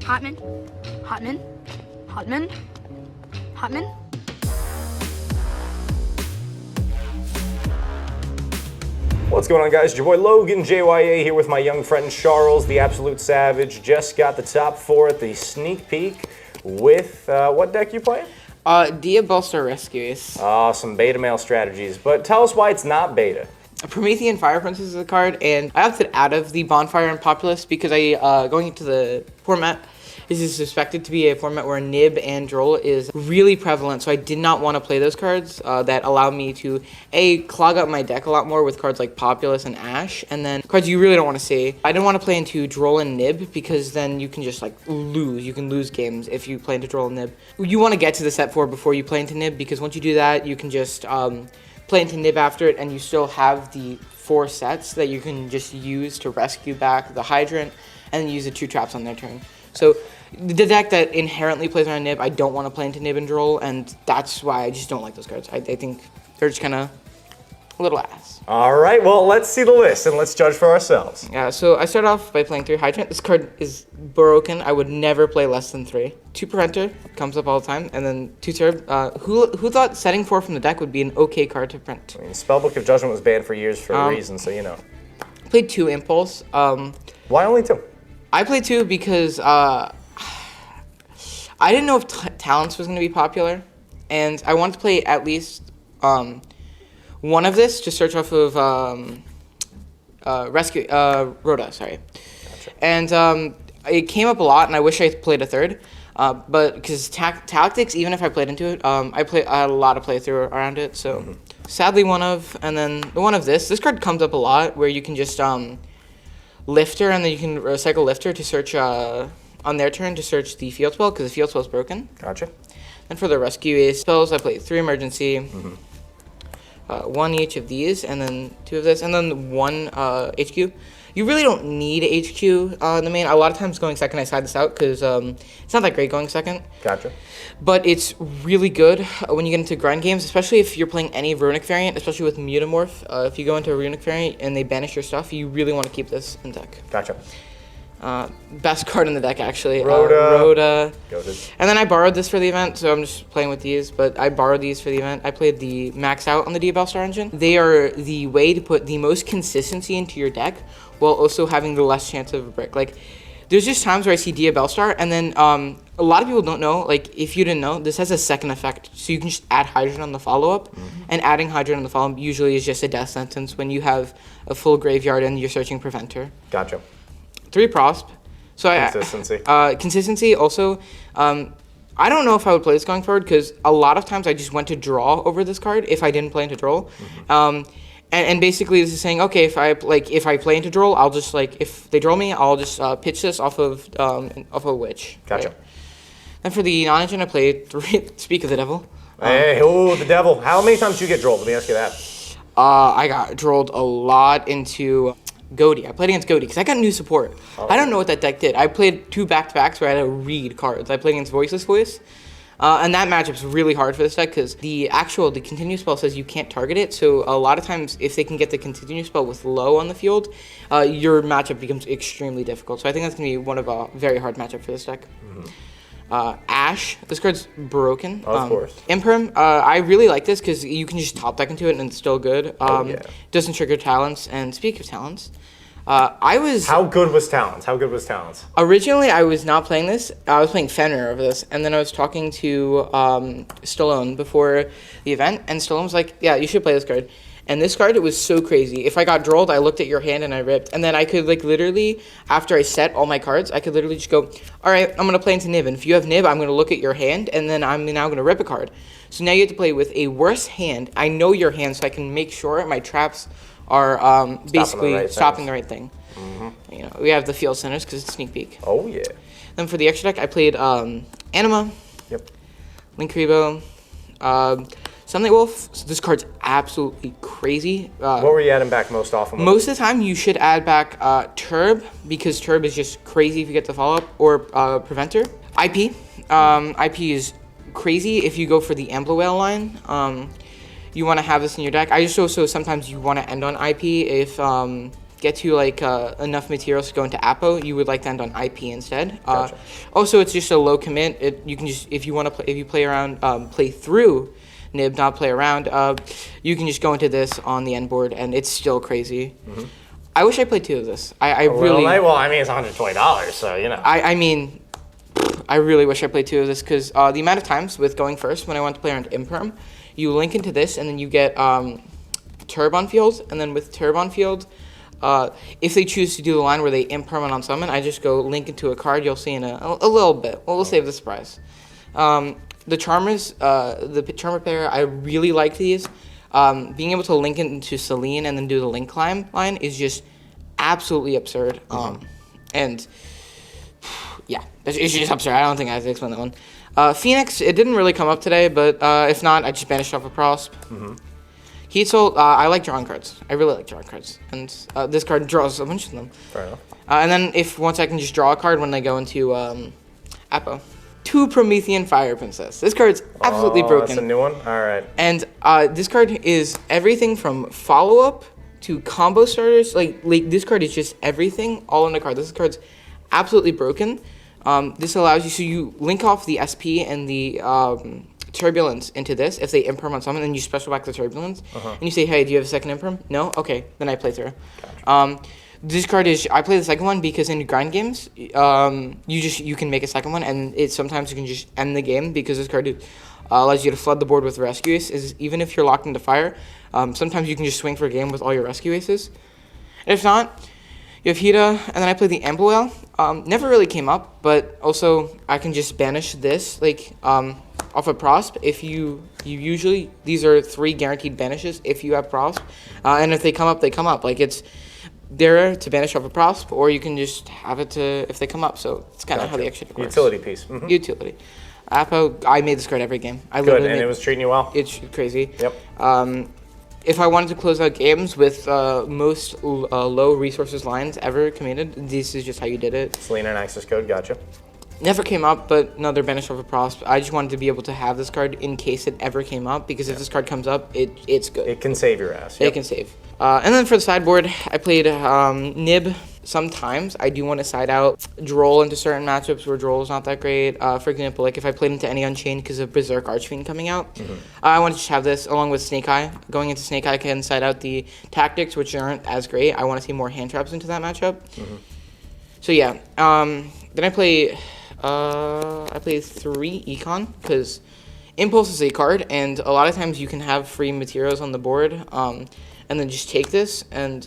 Hotman, Hotman, Hotman, Hotman. What's going on, guys? It's your boy Logan, JYA, here with my young friend Charles, the absolute savage. Just got the top 4 at the sneak peek with, what deck you playing? Diabellstar Rescues. Some beta male strategies, but tell us why it's not beta. Promethean Fire Princess is a card, and I opted out of the Bonfire and Populous because going into the format, this is suspected to be a format where Nib and Droll is really prevalent, so I did not want to play those cards that allow me to, A, clog up my deck a lot more with cards like Populous and Ash, and then cards you really don't want to see. I didn't want to play into Droll and Nib because then you can just like lose. You can lose games if you play into Droll and Nib. You want to get to the set 4 before you play into Nib because once you do that, you can just play into Nib after it, and you still have the 4 sets that you can just use to rescue back the Hydrant and then use the 2 traps on their turn. So the deck that inherently plays around Nib, I don't want to play into Nib and Droll, and that's why I just don't like those cards. I think they're just kind of a little ass. All right, well, let's see the list and let's judge for ourselves. Yeah, so I start off by playing 3 Hydrant. This card is broken. I would never play less than 3. 2 Preventer, comes up all the time, and then 2 Turb. Who thought setting 4 from the deck would be an okay card to print? I mean, Spellbook of Judgment was banned for years for a reason, so you know. Played 2 Impulse. Why only 2? I played 2 because I didn't know if Talents was going to be popular, and I wanted to play at least one of this to search off of Rhoda, sorry. Gotcha. And it came up a lot, and I wish I played a 3rd, but because Tactics, even if I played into it, I had a lot of playthrough around it, so sadly one of, and then the one of this card comes up a lot, where you can just Lifter, and then you can recycle Lifter to search on their turn to search the field spell because the field spell is broken. Gotcha. And for the rescue spells, I played 3 emergency, 1 each of these, and then 2 of this, and then 1 HQ. You really don't need HQ in the main. A lot of times going second, I side this out because it's not that great going second. Gotcha. But it's really good when you get into grind games, especially if you're playing any Runic variant, especially with Mutamorph. If you go into a Runic variant and they banish your stuff, you really want to keep this in deck. Gotcha. Best card in the deck, actually. Rhoda. Goated. And then I borrowed this for the event, so I'm just playing with these, but I borrowed these for the event. I played the Max Out on the Diabellstar engine. They are the way to put the most consistency into your deck while also having the less chance of a brick. Like, there's just times where I see Diabellstar, and then a lot of people don't know, like, if you didn't know, this has a second effect. So you can just add Hydrant on the follow-up, and adding Hydrant on the follow-up usually is just a death sentence when you have a full graveyard and you're searching Preventer. Gotcha. 3 Prosp. So Consistency. Consistency also. I don't know if I would play this going forward because a lot of times I just went to draw over this card if I didn't play into Droll. And basically this is saying, okay, if I play into Droll, I'll just if they draw me, I'll just pitch this off of a Witch. Gotcha. Right? And for the non-engine, I played 3. Speak of the Devil. Hey, the devil. How many times did you get drolled? Let me ask you that. I got drolled a lot into Goaty. I played against Goaty because I got new support. I don't know what that deck did. I played 2 back-to-backs where I had to read cards. I played against Voiceless Voice. And that matchup's really hard for this deck because the continue spell says you can't target it. So a lot of times, if they can get the continue spell with low on the field, your matchup becomes extremely difficult. So I think that's going to be one of a very hard matchup for this deck. Ash, this card's broken. Of course. Imperm, I really like this because you can just top deck into it and it's still good. Doesn't trigger Talents. And speak of Talents, How good was Talents? Originally, I was not playing this. I was playing Fenrir over this, and then I was talking to Stallone before the event, and Stallone was like, yeah, you should play this card. And this card, it was so crazy. If I got drolled, I looked at your hand and I ripped. And then I could literally, after I set all my cards, I could literally just go, all right, I'm going to play into Nib. And if you have Nib, I'm going to look at your hand, and then I'm now going to rip a card. So now you have to play with a worse hand. I know your hand, so I can make sure my traps are basically stopping the right thing. You know, we have the field centers because it's sneak peek. Oh, yeah. Then for the extra deck, I played Anima. Yep. Linkuriboh. Sunlight Wolf, so this card's absolutely crazy. What were you adding back most often? Most of the time, you should add back Turb, because Turb is just crazy if you get the follow-up, or Preventer. IP. IP is crazy if you go for the Amblowale line. You want to have this in your deck. I just also sometimes you want to end on IP if get to like enough materials to go into Apo, you would like to end on IP instead. Gotcha. Also, it's just a low commit. You can just, if you want to play, if you play around, play through Nib, not play around, you can just go into this on the end board, and it's still crazy. I wish I played 2 of this. I really. Well, I mean, it's $120, so you know. I mean, I really wish I played 2 of this because the amount of times with going first when I want to play around Imperm, you link into this and then you get Turbon Field, and then with Turbon Field, if they choose to do the line where they Imperm on summon, I just go link into a card. You'll see in a little bit. Well, we'll save the surprise. The Charmers, the Charmer pair, I really like these. Being able to link it into Celine and then do the link climb line is just absolutely absurd. And yeah, it's just absurd. I don't think I have to explain that one. Phoenix, it didn't really come up today, but if not, I just banished off a Prosp. Heat Soul, I like drawing cards. I really like drawing cards. And this card draws a bunch of them. Fair enough. And then once I can just draw a card when they go into Apo. 2 Promethean Fire Princess. This card's absolutely broken. That's a new one? All right. And this card is everything from follow-up to combo starters. Like this card is just everything all in the card. This card's absolutely broken. This allows you, so you link off the SP and the Turbulence into this. If they Imperm on summon, then you special back the Turbulence. And you say, hey, do you have a second Imperm? No? Okay, then I play through. Gotcha. This card is, I play the second one because in grind games, you can make a second one, and sometimes you can just end the game because this card allows you to flood the board with rescue aces. Even if you're locked into fire, sometimes you can just swing for a game with all your rescue aces. And if not, you have Hida, and then I play the Amble. Never really came up, but also I can just banish this like off a Prosp. If you usually, these are 3 guaranteed banishes if you have Prosp, and if they come up, they come up. Like it's there to banish off a Prosp, or you can just have it to if they come up. So it's kind of how the extra works. Utility piece. Utility. Apo, I made this card every game. Good, and it was treating you well? It's crazy. Yep. If I wanted to close out games with most low resources lines ever committed, this is just how you did it. Selena and Access Code, gotcha. Never came up, but another banish off a Prosp. I just wanted to be able to have this card in case it ever came up, because if this card comes up, it's good. It can save your ass. It can save. And then for the sideboard, I played Nib. Sometimes I do want to side out Droll into certain matchups where Droll is not that great. For example, like if I played into any Unchained because of Berserk Archfiend coming out, I want to just have this along with Snake Eye. Going into Snake Eye, I can side out the Tactics, which aren't as great. I want to see more hand traps into that matchup. So yeah, then I play 3 Econ because Impulse is a card, and a lot of times you can have free materials on the board, and then just take this and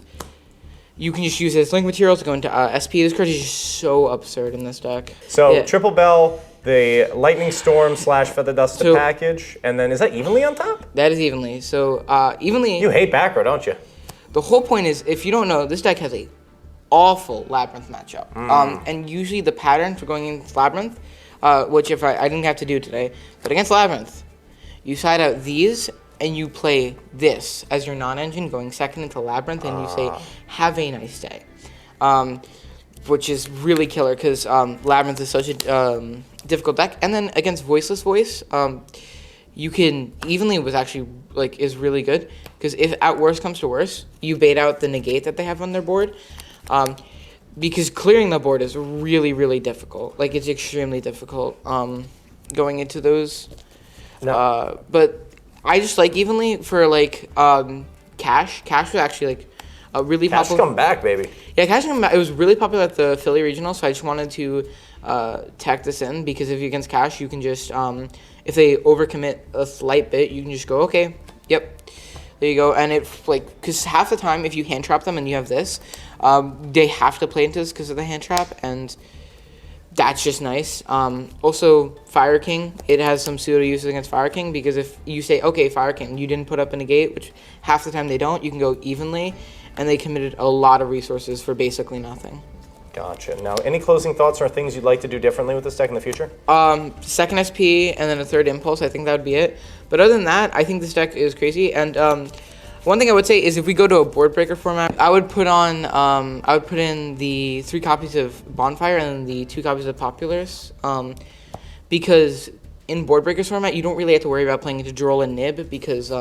you can just use it as link material to go into SP. This card is just so absurd in this deck. So yeah. Triple Bell, the Lightning Storm / Feather Dusted package, and then is that evenly on top? That is evenly. So evenly. You hate back row, don't you? The whole point is, if you don't know, this deck has a awful Labyrinth matchup. And usually the pattern for going into Labyrinth, which if I didn't have to do today, but against Labyrinth, you side out these and you play this as your non-engine going second into Labyrinth, and you say, have a nice day. Which is really killer because Labyrinth is such a difficult deck. And then against Voiceless Voice, you can evenly was actually is really good because if at worst comes to worst, you bait out the negate that they have on their board. Because clearing the board is really, really difficult. Like, it's extremely difficult going into those. No. But I just like evenly for Cash. Cash was actually a really Cash popular. come back, baby. Yeah, Cash come back. It was really popular at the Philly Regional, so I just wanted to tack this in because if you're against Cash, you can just if they overcommit a slight bit, you can just go, okay, yep. There you go, and because half the time if you hand trap them and you have this, they have to play into this because of the hand trap, and that's just nice. Also, Fire King, it has some pseudo uses against Fire King because if you say, okay, Fire King, you didn't put up a negate, which half the time they don't, you can go evenly, and they committed a lot of resources for basically nothing. Gotcha. Now, any closing thoughts or things you'd like to do differently with this deck in the future? Second SP and then a third Impulse. I think that would be it. But other than that, I think this deck is crazy. And one thing I would say is if we go to a board breaker format, I would put in the 3 copies of Bonfire and then the 2 copies of Populars. Because in board breakers format, you don't really have to worry about playing into Droll and Nib because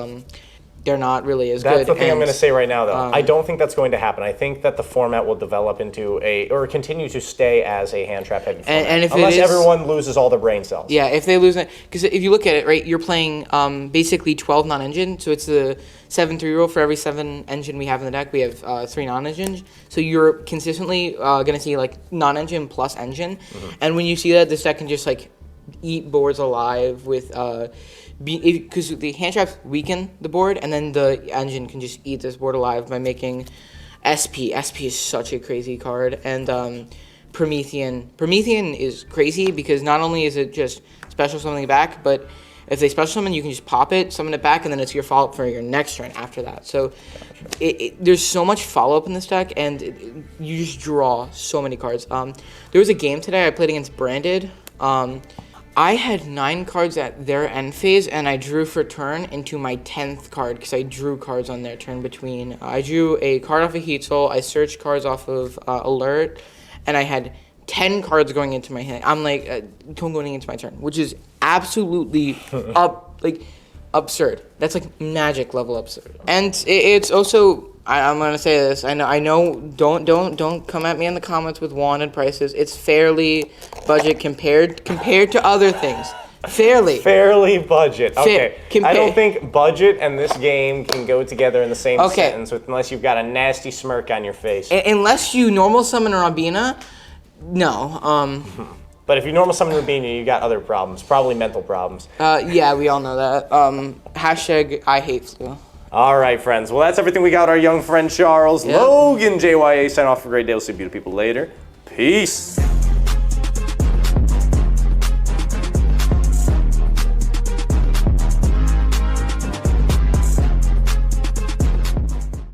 they're not really as That's good. the thing I'm going to say right now, though. um, I don't think that's going to happen. I think that the format will develop into or continue to stay as a hand trap heavy format. and if it unless is- everyone loses all their brain cells. Yeah, if they lose it, because if you look at it, right, you're playing basically 12 non-engine, so it's the 7-3 rule. For every 7 engine we have in the deck, we have 3 non-engines. So you're consistently going to see like non-engine plus engine, and when you see that, this deck can just like eat boards alive with because the hand traps weaken the board, and then the engine can just eat this board alive by making SP. SP is such a crazy card, and Promethean. Promethean is crazy because not only is it just special summoning back, but if they special summon, you can just pop it, summon it back, and then it's your follow-up for your next turn after that. So there's so much follow-up in this deck, and you just draw so many cards. There was a game today I played against Branded. I had 9 cards at their end phase, and I drew for turn into my 10th card because I drew cards on their turn between. I drew a card off of Heat Soul, I searched cards off of Alert, and I had 10 cards going into my hand. I'm like, going into my turn, which is absolutely absurd. That's like magic level absurd. And it's also, I'm gonna say this. I know. Don't come at me in the comments with wanted prices. It's fairly budget compared to other things. Fairly budget. Okay. I don't think budget and this game can go together in the same sentence unless you've got a nasty smirk on your face. Unless you normal summon Rabina, no. But if you normal summon Rubina, you got other problems, probably mental problems. Yeah, we all know that. Hashtag I hate flu. All right, friends. Well, that's everything we got. Our young friend Charles, Logan, JYA, sign off for a great day. We'll see beautiful people later. Peace.